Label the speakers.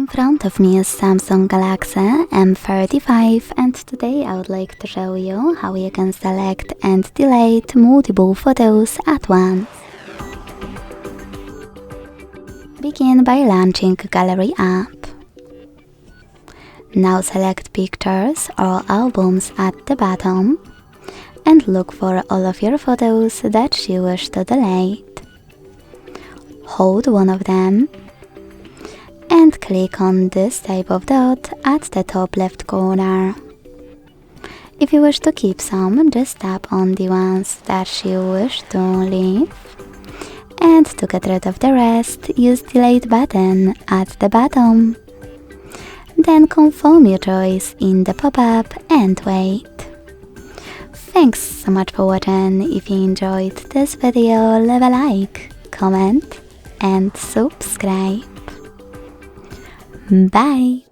Speaker 1: In front of me is Samsung Galaxy M35, and today I would like to show you how you can select and delete multiple photos at once. Begin by launching Gallery app. Now select pictures or albums at the bottom and look for all of your photos that you wish to delete. Hold one of them and click on this type of dot at the top left corner. If you wish to keep some, just tap on the ones that you wish to leave. And to get rid of the rest, use delete button at the bottom. Then confirm your choice in the pop-up and wait. Thanks so much for watching. If you enjoyed this video, leave a like, comment and subscribe. Bye!